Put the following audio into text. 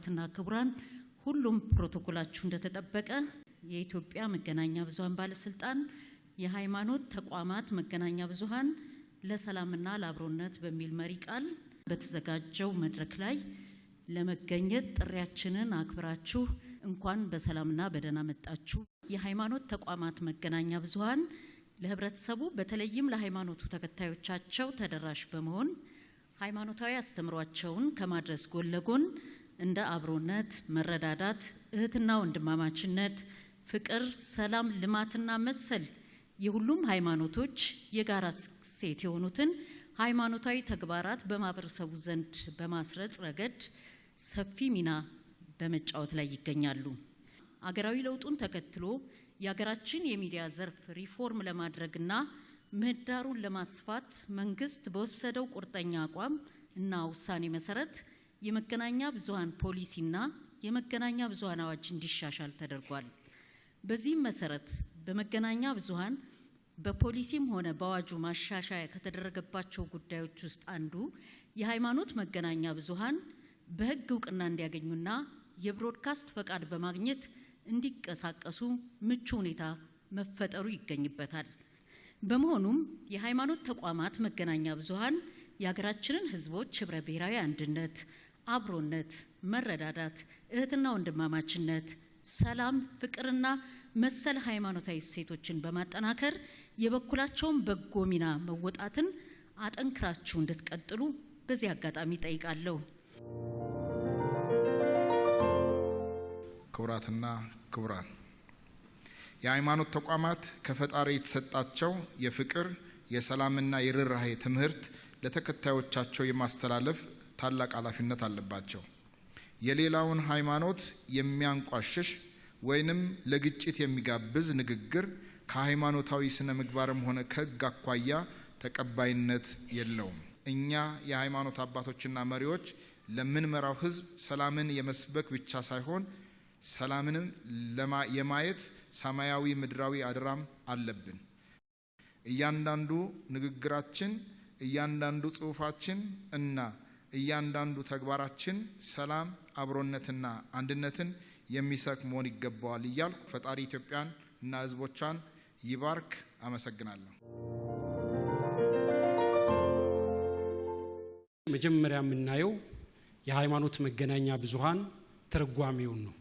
ክቡራትና ክቡራን ሁሉም ፕሮቶኮላችሁ እንደተጠበቀ የኢትዮጵያ መገናኛ ብዙሃን ባለስልጣን የሃይማኖት ተቋማት መገናኛ ብዙሃን ለሰላምና ለአብሮነት በሚል መሪ ቃል በተዘጋጀው መድረክ ላይ ለመገኘት ጥሪያችንን አክብራችሁ እንኳን በሰላምና በደህና መጣችሁ። የሃይማኖት ተቋማት መገናኛ ብዙሃን ለህብረተሰቡ በተለይም ለሃይማኖቱ ተከታዮቻቸው ተደራሽ በመሆን ሃይማኖታዊ አስተምሯቸውን ከማድረስ ጎን ለጎን እንደ አብሮነት፣ መረዳዳት፣ እህትና ወንድማማችነት፣ ፍቅር፣ ሰላም፣ ልማትና መሰል የሁሉም ሃይማኖቶች የጋራ ሴት የሆኑትን ሃይማኖታዊ ተግባራት በማህበረሰቡ ዘንድ በማስረጽ ረገድ ሰፊ ሚና በመጫወት ላይ ይገኛሉ። አገራዊ ለውጡን ተከትሎ የሀገራችን የሚዲያ ዘርፍ ሪፎርም ለማድረግና ምህዳሩን ለማስፋት መንግስት በወሰደው ቁርጠኛ አቋም እና ውሳኔ መሰረት የመገናኛ ብዙሃን ፖሊሲና የመገናኛ ብዙሃን አዋጅ እንዲሻሻል ተደርጓል። በዚህም መሰረት በመገናኛ ብዙሃን በፖሊሲም ሆነ በአዋጁ ማሻሻያ ከተደረገባቸው ጉዳዮች ውስጥ አንዱ የሃይማኖት መገናኛ ብዙሃን በህግ እውቅና እንዲያገኙና የብሮድካስት ፈቃድ በማግኘት እንዲንቀሳቀሱ ምቹ ሁኔታ መፈጠሩ ይገኝበታል። በመሆኑም የሃይማኖት ተቋማት መገናኛ ብዙሃን የሀገራችንን ህዝቦች ህብረ ብሔራዊ አንድነት፣ አብሮነት፣ መረዳዳት፣ እህትና ወንድማማችነት፣ ሰላም፣ ፍቅርና መሰል ሃይማኖታዊ እሴቶችን በማጠናከር የበኩላቸውን በጎ ሚና መወጣትን አጠንክራችሁ እንድትቀጥሉ በዚህ አጋጣሚ ጠይቃለሁ። ክቡራትና ክቡራን፣ የሃይማኖት ተቋማት ከፈጣሪ የተሰጣቸው የፍቅር፣ የሰላምና የርህራሄ ትምህርት ለተከታዮቻቸው የማስተላለፍ ታላቅ ኃላፊነት አለባቸው። የሌላውን ሃይማኖት የሚያንቋሽሽ ወይንም ለግጭት የሚጋብዝ ንግግር ከሃይማኖታዊ ስነ ምግባርም ሆነ ከህግ አኳያ ተቀባይነት የለውም። እኛ የሃይማኖት አባቶችና መሪዎች ለምንመራው ህዝብ ሰላምን የመስበክ ብቻ ሳይሆን ሰላምንም የማየት ሰማያዊ ምድራዊ አደራም አለብን። እያንዳንዱ ንግግራችን፣ እያንዳንዱ ጽሁፋችን እና እያንዳንዱ ተግባራችን ሰላም፣ አብሮነትና አንድነትን የሚሰብክ መሆን ይገባዋል እያልኩ ፈጣሪ ኢትዮጵያን እና ህዝቦቿን ይባርክ። አመሰግናለሁ። መጀመሪያ የምናየው የሃይማኖት መገናኛ ብዙሃን ትርጓሜውን ነው።